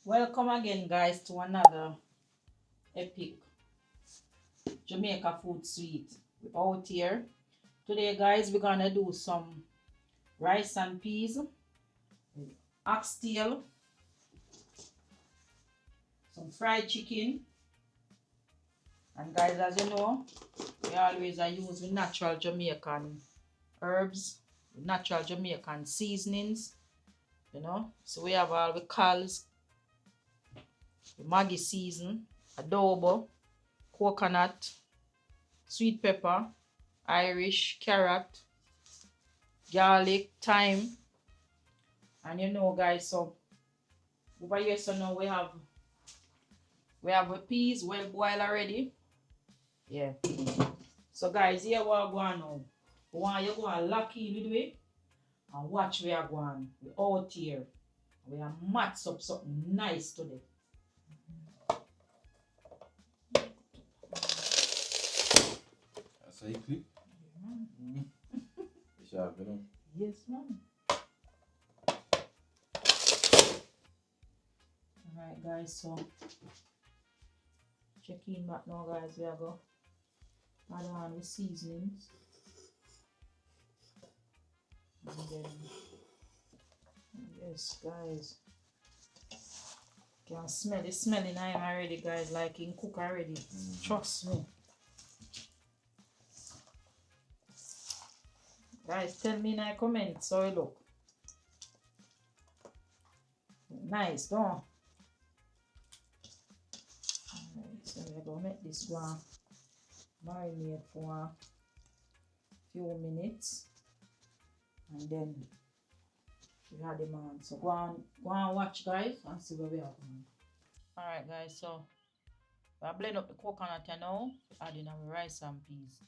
Welcome again, guys, to another epic Jamaica food sweet. We're out here. Today, guys, we're gonna do some rice and peas, oxtail, some fried chicken, and guys, as you know, we always use the natural Jamaican herbs, natural Jamaican seasonings. So we have all the calls, the Maggi season, adobo, coconut, sweet pepper, Irish, carrot, garlic, thyme, and guys, so over here, so now we have the peas well boiled already. Yeah. So guys, here we are going now. We want you go and lock in with it and watch where we are going. We're out here. We are mats up something nice today. That's how you click? Yeah. Yes, man. Alright, guys, so check in back now, guys. We are going to add on the seasonings. And then, yes, guys. You can smell it smelling I'm already, guys, like in cook already. Trust me. Guys, tell me in the comments how it look. Nice, don't? Alright, so we're going to make this one marinate for a few minutes. And then we add them on. So go on watch, guys, and see where we are going. Alright, guys, so we blend up the coconut now, adding our rice and peas.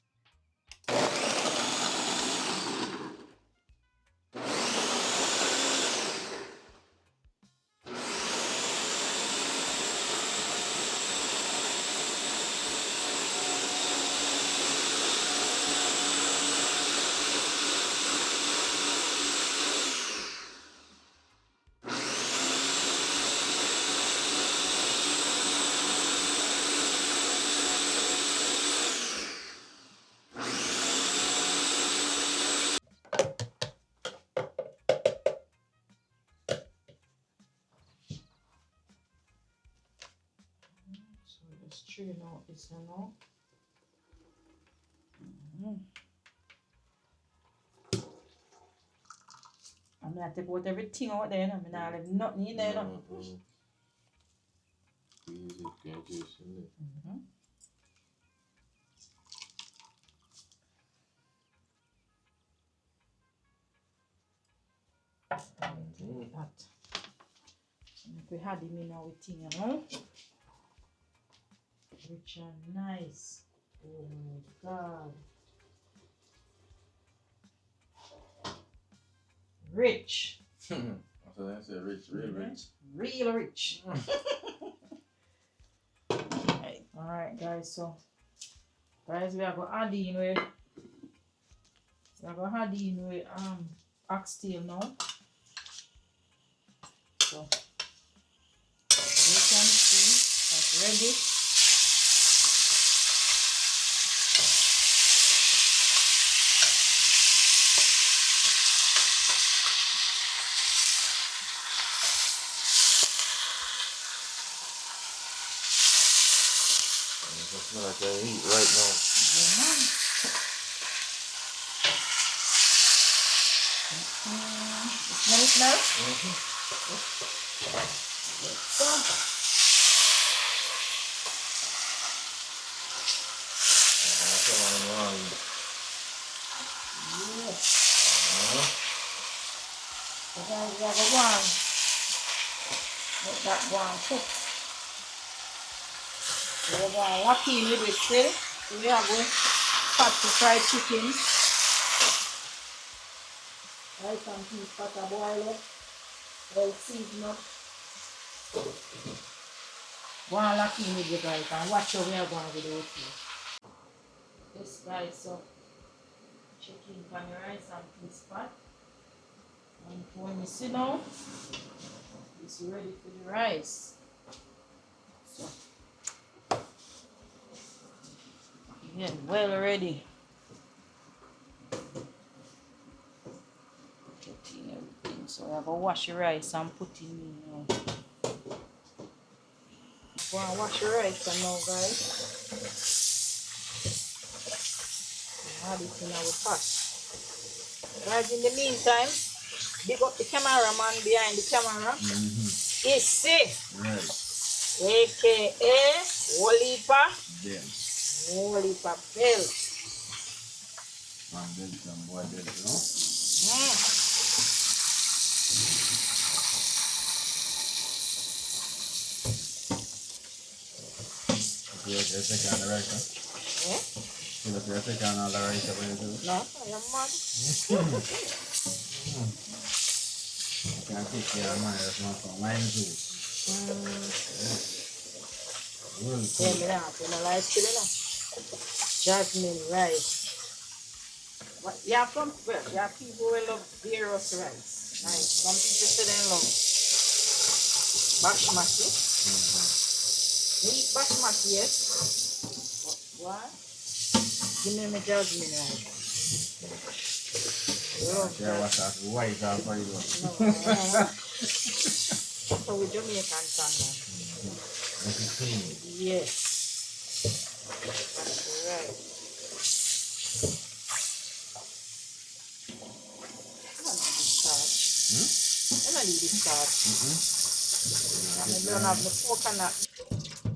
So just strain out this now. I'm going to take out everything out there. I'm going to leave nothing in there. Easy, can't juice in there. That. We had him in our thing, rich and nice. Oh my God. Rich. That's what I said, rich, real rich. Real rich. Alright, guys, so guys, we are going to add in with oxtail now. So you can see that's ready. It smells like I eat right now. Smell it now? So guys, we have a one. Let that one cook. We are going to lock in with it still. So we have a pot to fried chicken. Rice and peas pot to boil up. Well seasoned up. Go and lock in with you guys and watch how we are going to do it here. Yes, guys, so chicken from the rice and peas pot. And when you see now, It's ready for the rice. So, yeah, well ready. Put in everything. So I'm gonna wash the rice and put in now. Go and wash the rice now, guys. Add it in our pot. Guys, in the meantime, big up the cameraman behind the camera. Issy. Right. AKA Wolipa. Then. Wolipa Bell. Man, there's some boy there, you know? You look at the kind of rice, huh? Yeah? You look at the kind of rice, No, I am mad. I can't take care of mine, that's not for mine too. Yeah, me not have no rice still, you know. Jasmine rice. But yeah, from well, yeah, people will love various rice. Like some people say they love basmati. Me eat basmati, yes. But what? Give me my jasmine rice. Yeah, what's that? White or for you? No. So we Jamaican standard. Yes. That's right. I don't need this starch. I don't have the coconut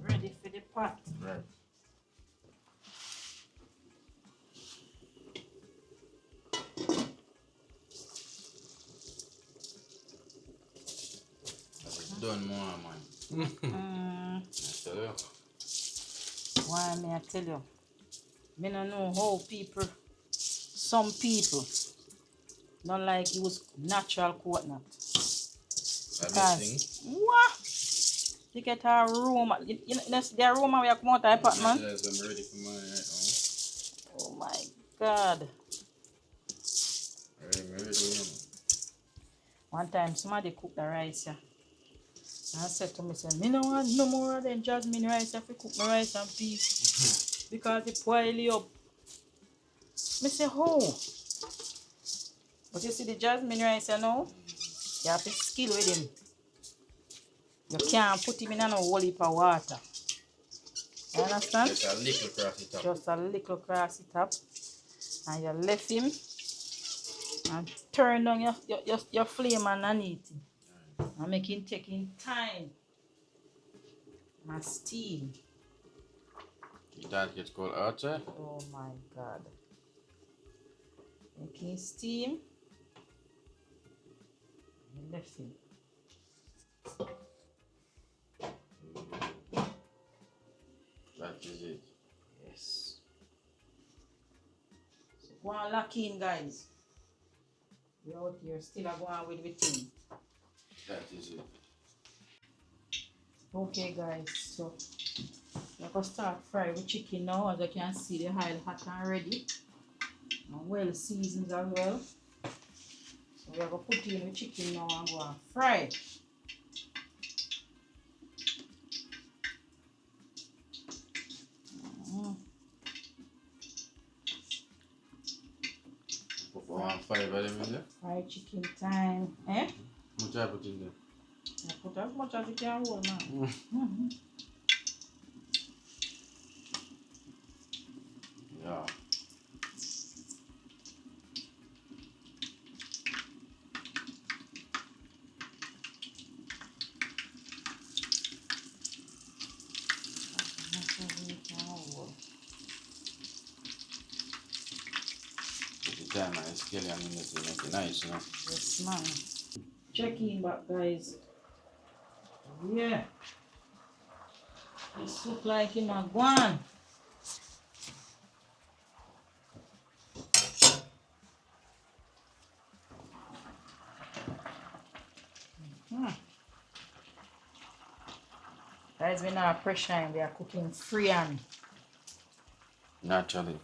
ready for the pot. Right. Done more, man. I tell you. Why may I tell you? Me don't know how people, some people, don't like use natural coconut. Because, what? You get a aroma. You know, that's the aroma where you come out of the pot, man. Yes, I'm ready for mine right Oh my God. now. One time somebody cooked the rice, yeah. And I said to me, me no want no more than jasmine rice. I have to cook my rice and peas. Because it boil you up. Me say, how? But you see the jasmine rice, you know? You have to skill with him. You can't put him in no whole heap of water. You understand? Just a little cross it up. Just a little cross it up. And you left him. And turn down your flame underneath him. And make him taking time. And steam. That gets cold outside. Oh my God. Make him steam. And left him. That is it. Yes. So go and lock in, guys. We're out here still going with the thing. That is it. Okay, guys. So we're going to start fry with chicken now. As you can see, the oil hot and ready. And well seasoned as well. So we're going to put in the chicken now and go and fry it. Put 5 of them in there. Fried chicken time. Eh? Much I put in there. I put as much as you can hold, man. Yeah. Time and scale and make it nice, you know. Yes, man. Check in back, guys. Yeah. This look like in a guan. Guys, we're not pressure, we are cooking free and Naturally.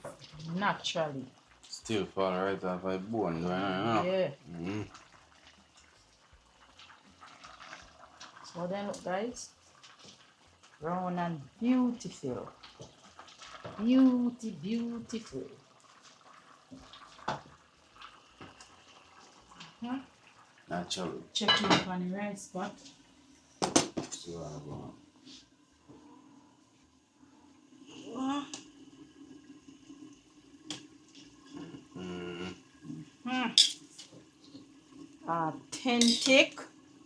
naturally. Still fall right off my bone, you know. Yeah. So then look guys, brown and beautiful. Beautiful. Natural. Check it on the right spot. See what I want. Authentic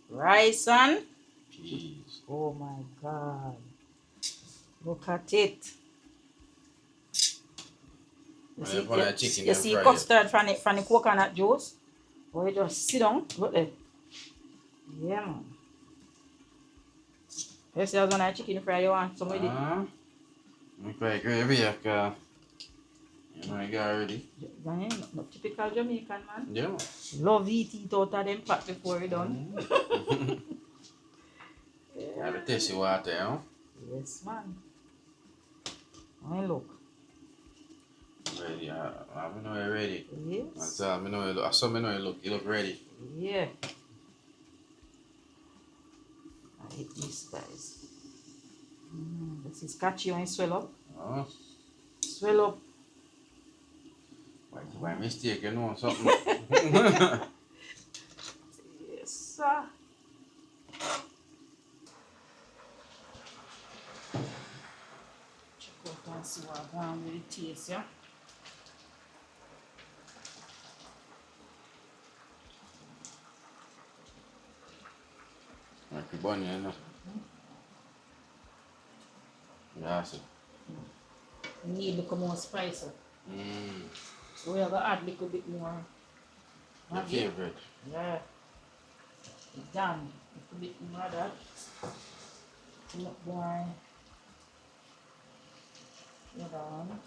rice and Peas. oh my god, look at it. You see custard from the coconut juice? Or you just sit down, look there. Yeah man. You see when I chicken fry you want some with it? I'm quite gravy, you know I got already. No typical Jamaican man. Yeah. Love eat out of them pot before you done. Yeah, the tasty water, you know? Yes man. I look. Ready, I know you're ready. Yes. I know you look. I saw me know you look ready. Yeah. I hate these guys. This is catchy when you swell up. Oh. Swell up. By mistake, you know something. Yes, sir. Check out and see what I'm going with the taste, yeah? Like the bunny, you know. Yeah, see. You need a little more spicy. So we have to add a little bit more. Your favorite? Yeah. Done. A little bit more of that. Look more. Hold on.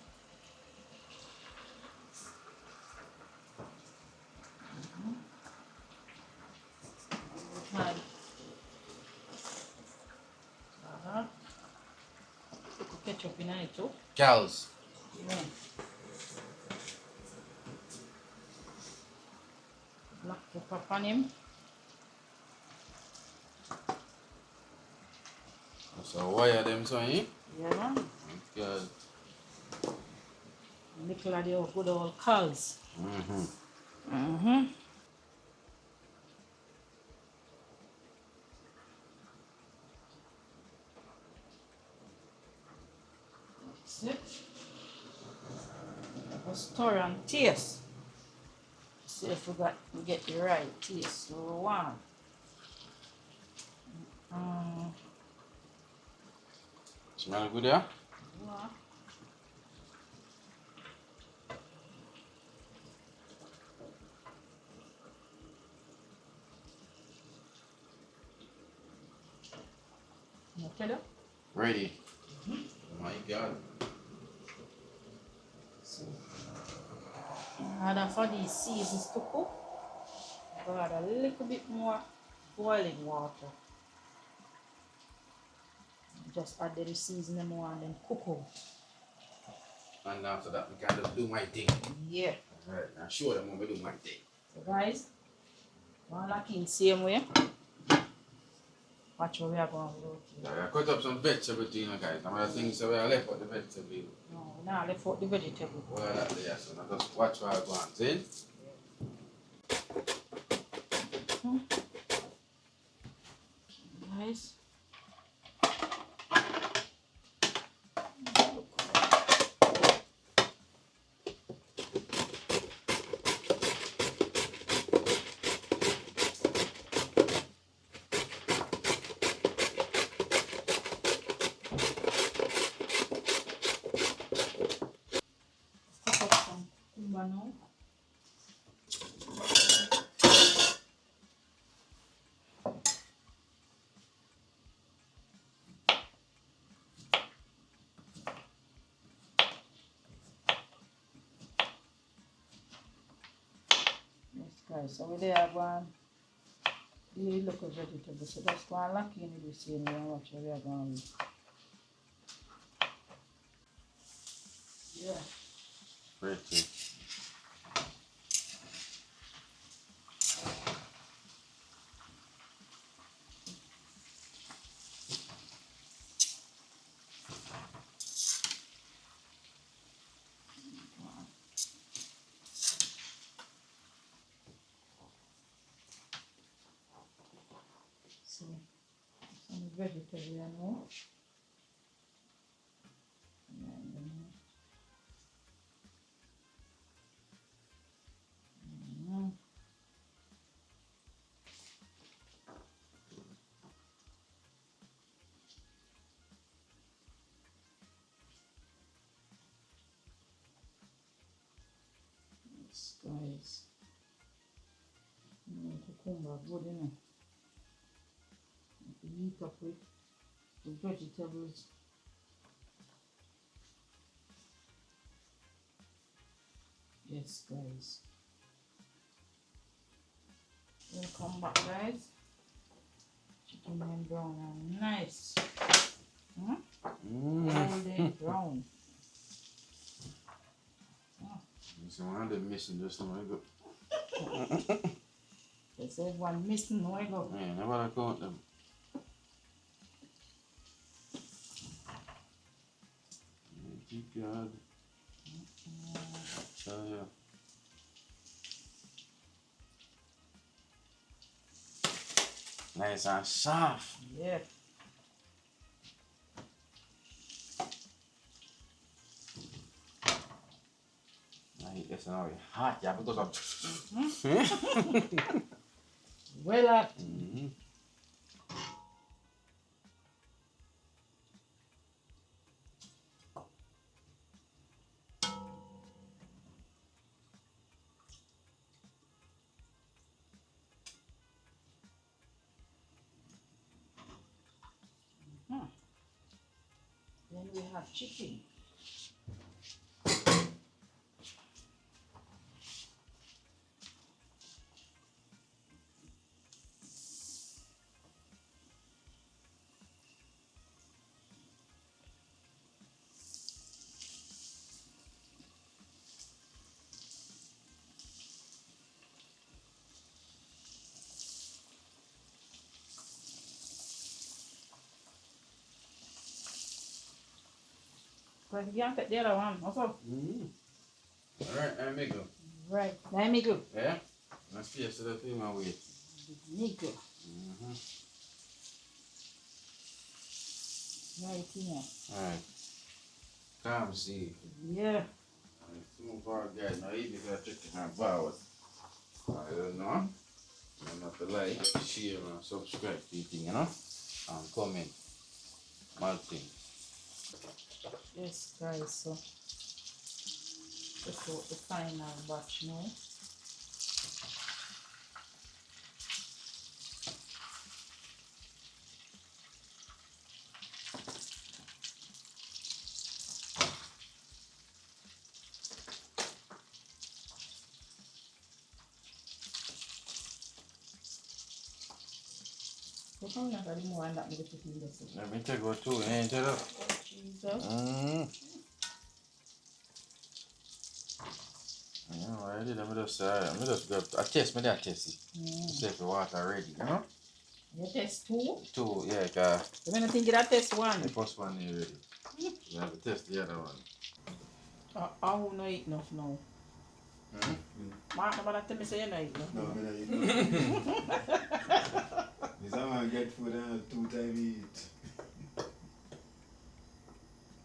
Add. Little ketchup in it too. Cows. Yeah. Black pepper on him. So why are them so eh? Yeah, man. Good. Little of the good old cows. See? We'll stir and taste. See if we get the right taste we want. Smell good, yeah? Yeah. You tell you? Ready. My God. So, in order for these seasons to cook, we add a little bit more boiling water. Just add the seasoning more and then cook out. And after that, we can just do my thing. Yeah. Alright, now show them how we do my thing. So guys, one like in the same way. Watch what we are going to do. Yeah, I cut up some vegetables, you know, guys. Some of the things that we are left out the vegetable. No, we not left out the vegetable. Well, that there, so now just watch what I go on, see? Guys. Guys, so we there have one local vegetable, so that's one lucky in the same way and watch what we are going with. Yeah. Pretty. vegetarian now. Yes, guys. Cucumber good, you know. Heat up with the vegetables. Yes, guys. We'll come back, guys. Chicken and brown and nice. Golden brown. So one of missing just now. There's everyone missing. No, I go. Yeah, nobody count them. God. Tell ya. Nice and soft. Yeah. It's now hot, yeah, because of. Well up. Then we have chicken. But you can't take the other one also. Alright, there we go. Right. Let me go. Yeah? Let's see, so that's my way. Me go. Right here. Alright. Come see. Yeah. Some of our guys now eat because chicken and flowers. I don't know. I'm not to like, share and subscribe to the thing, you know? And comment. More thing. Yes, guys. So this is the final batch now. Let me take one too, ain't it up? Jesus. Yeah, already. Let me just grab. I taste me that tasty. Take the water ready, you know? You test two? Two, yeah, cause You wanna think that test one? the first one is ready. You have to test the other one. I won't eat enough now. Mark, nobody tell me say you don't eat enough. No, I don't eat enough. This man get food and 2 times eat.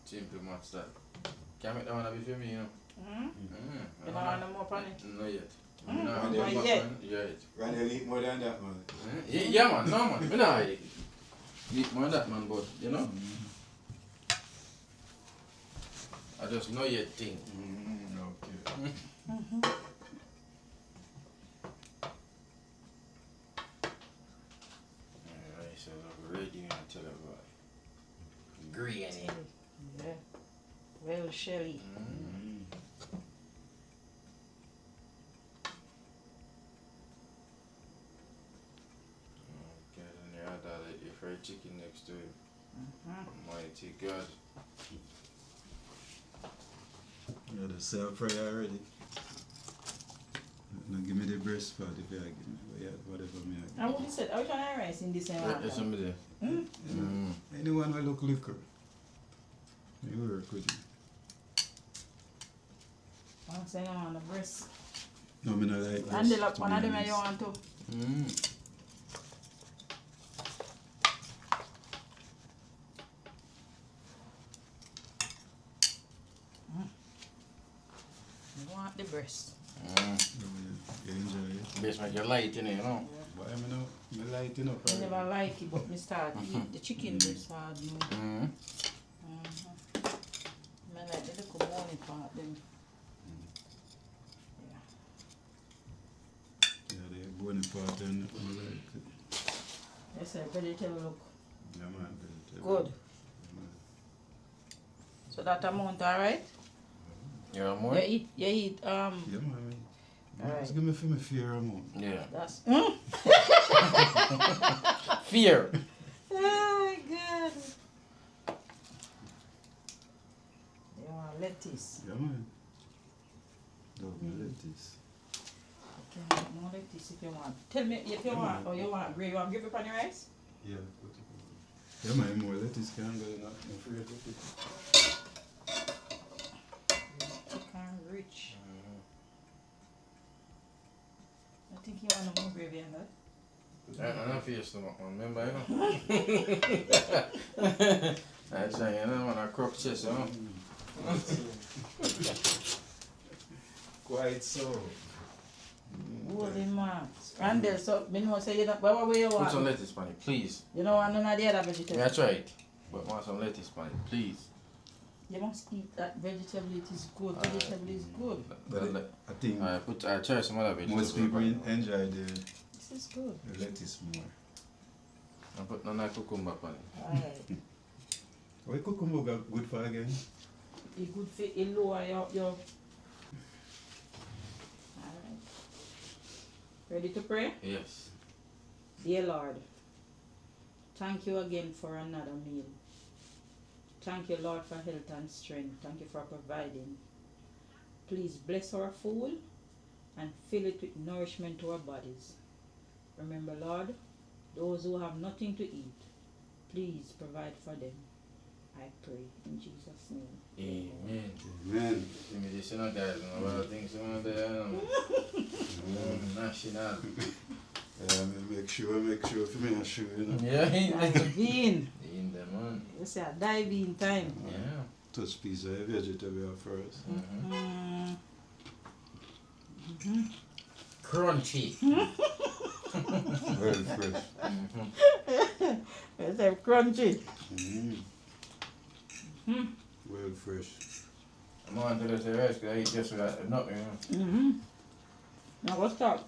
Simple much that. Can't make that one be for me, you know? You don't want no more on it? No yet. Not yet. Yeah. Rather eat more than that, man. Yeah, man. No, man. Me not eat. Eat more than that, man, but, you know? I just know your thing. Okay. Alright, so we're ready and tell about gravy. Yeah. Well, Shelly. Okay, then you add that your fried chicken next to it. Mighty God. Yeah, the self fry already. Now give me the breast part if you give me whatever me I And what you said, how can I rice in this same There's water? somebody there. Anyone will look liquor. You work with it. I'm saying I'm on the breast. No, me not like breast. And the look, to one be of them honest. you want to. want the breast. You enjoy it. Best make you light, you know. Why am I not lighting up? I never like it, but me start eat the chicken breast hard. Mm-hmm. I like the little bony part then. Yeah, the bony part and I like it. Yes, sir, vegetable look Yeah, man. Vegetable. good. So that amount, alright? Yeah, more? You eat, Yeah, man. Alright. Just give me for my fear amount. Yeah. that's, Fear. oh God. You want lettuce? Yeah, man. Love my lettuce. You can have more lettuce if you want. Tell me if you want, or you want gravy. You want gravy on your rice? Yeah, put it on. Yeah, man, more lettuce can go in a free lettuce. Chicken rich. I think you want more gravy in that. I don't feel stomach, man. Remember, you know? I say, you know, when I crook chest, you know? Quite so. Holy mats. Randall, so me know say you don't, what way you Put some want? lettuce on it, please. You don't want none of the other vegetables? Yeah, try it. But want some lettuce on it, please. You must eat that vegetable, it is good. Vegetable is good. But I think I try some other vegetables. most people enjoy the This is good. lettuce more. I put none of cucumber on it. Alright. What cucumber good for again? It good for it lower your Alright. Ready to pray? Yes. Dear Lord, thank you again for another meal. Thank you, Lord, for health and strength. Thank you for providing. Please bless our food and fill it with nourishment to our bodies. Remember, Lord, those who have nothing to eat, please provide for them. I pray in Jesus' name. Amen. Amen. Give me this, you know, guys. You know, what I think, you know, national. Yeah, make sure for me and sure, you know. Yeah, Dive in. in the man. You say a dive in time. Yeah. Touch piece of vegetable first. Mm. Crunchy. Well fresh. You say crunchy. Well fresh. I'm on to this rice because I eat just without nothing, you know. Now go start.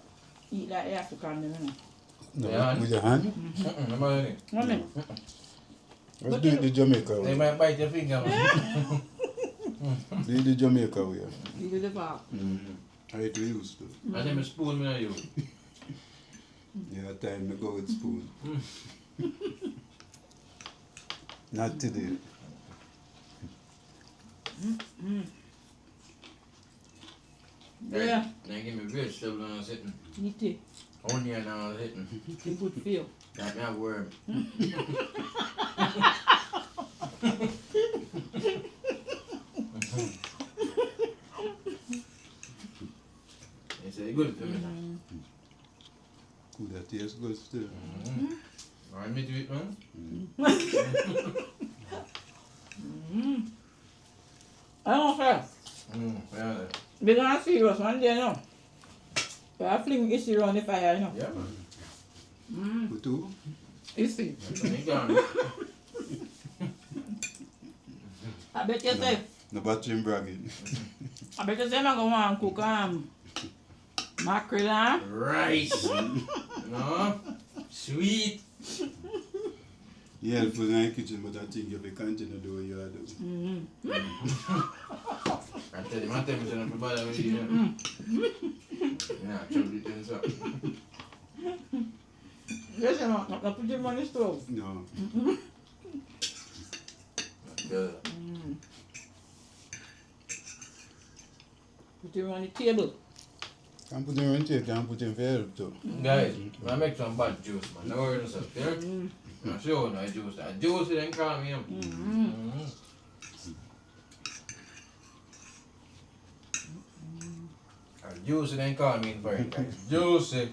Eat like the African, you know. No, Yeah. with your hand? I'm on it. Mommy, Let's do it the Jamaica They way. might bite your finger, man. Do it the Jamaica way. you do the part. How it used to. I need a spoon, me and you. Yeah, time to go with spoon. Not today. Yeah, They give me vegetable and I'm sitting. eat it. Onion and I'm sitting. It's good for you. Like me have worm. They say good for me. Could that taste good still? Want me to eat, man? I don't care. Yeah, We're gonna serious one day, you know. So I fling issue around the fire, you know. yeah, man. Who too? You see. Me gone. I bet you say, No battery bragging. I'm gonna want to cook mackerel and Rice. No? Sweet. You helpful in the kitchen, but I think if you continue to do what you are doing. I tell him, so not to bother with you. Yeah, trouble it and so. yes, you know, not put him on the stove. No. Good. Put him on the table. Can't put him in tape, can't put him for help too. Guys, I make some bad juice, man. Don't worry yourself, yeah? I'm sure no juice. That juice then call me. Juice then call me for it, guys. Juicy.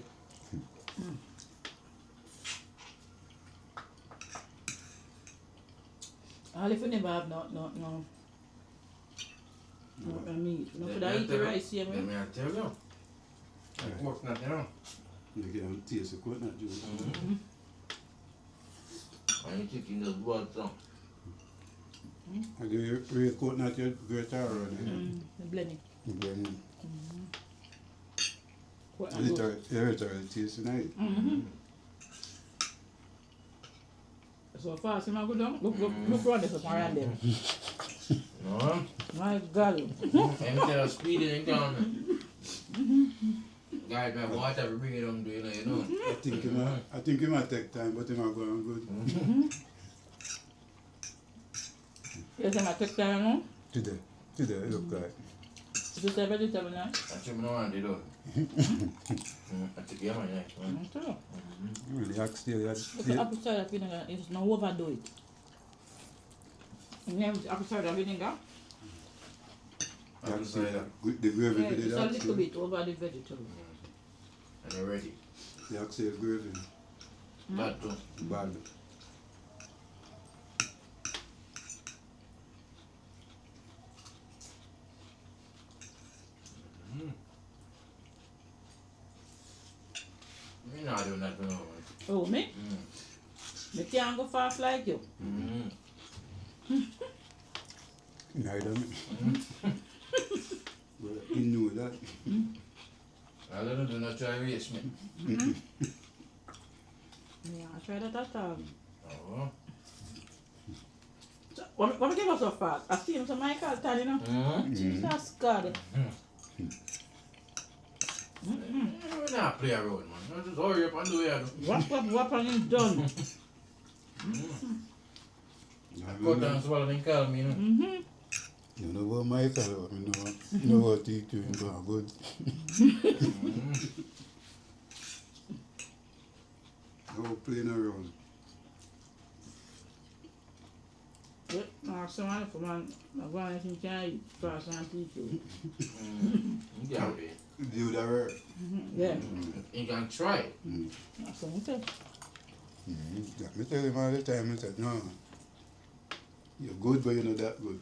All if you never have no Not the meat. No Then could I me eat the tell you- rice here, Then man? me I tell you. I work not, you know. You can taste the coconut juice. And you chicken just blood some. And you real coconut, you grate or run Blending. it. Blend What it. I do. Literally taste nice. So fast, you go down. Look around this up around there. No. My God. And tell speed ain't gone. Guy got water to bring it on to you know. I think it might take time, but it might go on good. You say my take time, no? Today, it look like. You say vegetable now? That's what I want to do. I took your money next one. True. Really, oxtail, Look at apple cider vinegar. It's no overdo it. The name is apple cider vinegar. Apple cider. The gravy Yeah, for it's the a little oxtail. bit over the vegetable. And you're ready. The oxtail gravy, That too. bad. Me not doing that no. Oh, me? Me can't go fast like you. Neither me. But he knew that. I don't do not try waste me. Yeah, I tried that at all. Oh. So, what me give us so fast? I see him so Michael tell you know. Jesus God. We not play around, man. Just hurry up and do it. What and him done. Cut down swallow and call me, you know. You know what Michael, you know what he doing good. No playing around. Yeah, someone for man, I'm going to eat fast and teach you. Yeah. Do that work. Yeah, You can try it. that's what I said. Let me tell him all the time, he said, no, you're good, but you're not that good.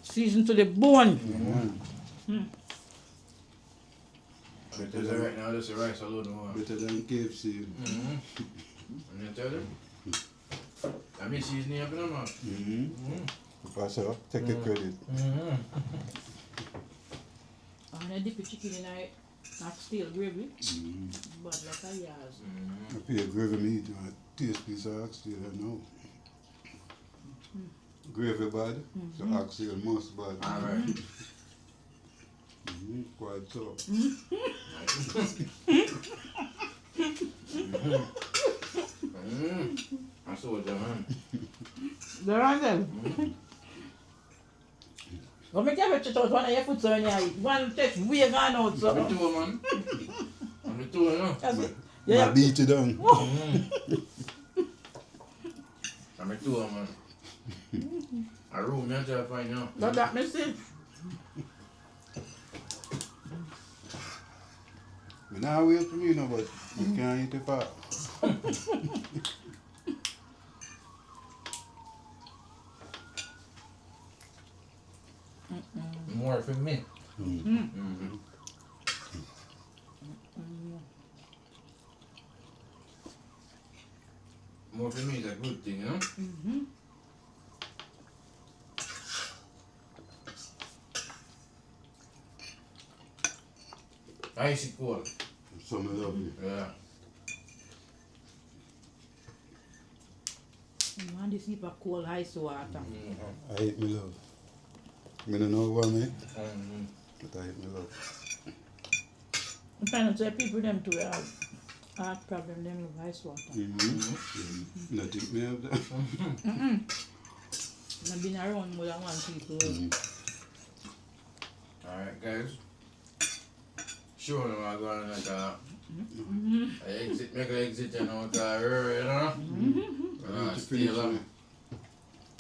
Season to the bone. Because right now, this is rice alone. More. Better than KFC. And I tell you, I mean, seasoning up in the mouth. Pass it up, take the credit. And I dip the chicken in a steel gravy. But like a yas. I pay a gravy meat, taste piece of oxtail, I know. Gravy bad, so oxtail most bad. Alright. Quite tough. I saw it, man. They're on them. Well, me give it to one of your foot so you eat. One takes way gone out I'm so. the two, man. I'm the two, you know. That's it. I Yeah. beat it down. I'm the two, man. A room, you try to find out. But that me see. You know, wait for me, no, but you can't eat it fast. More for me. More for me is a good thing, you know? Icy cold. Some love you. Yeah. Man, this heap of cold ice water. I hate me love. I don't know what me, but I hate me love. I'm trying to say people them to have heart problem, them with ice water. Nothing me have that. I've been around more than one people. Alright, guys. Sure, no, I'm going like I exit, make an exit, you know, you know? Steal them.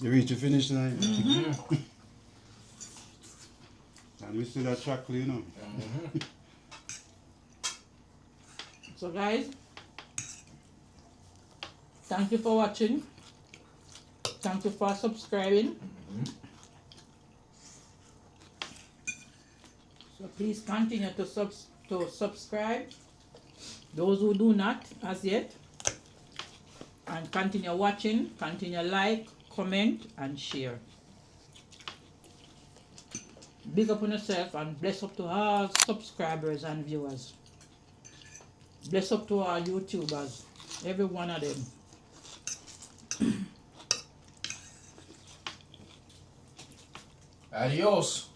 You reach the finish line. And we still have chocolate, you know. So guys, Thank you for watching. Thank you for subscribing. So please continue to subscribe. Those who do not as yet. And continue watching, continue like, comment and share. Big up on yourself and bless up to all subscribers and viewers. Bless up to our YouTubers, every one of them. Adios.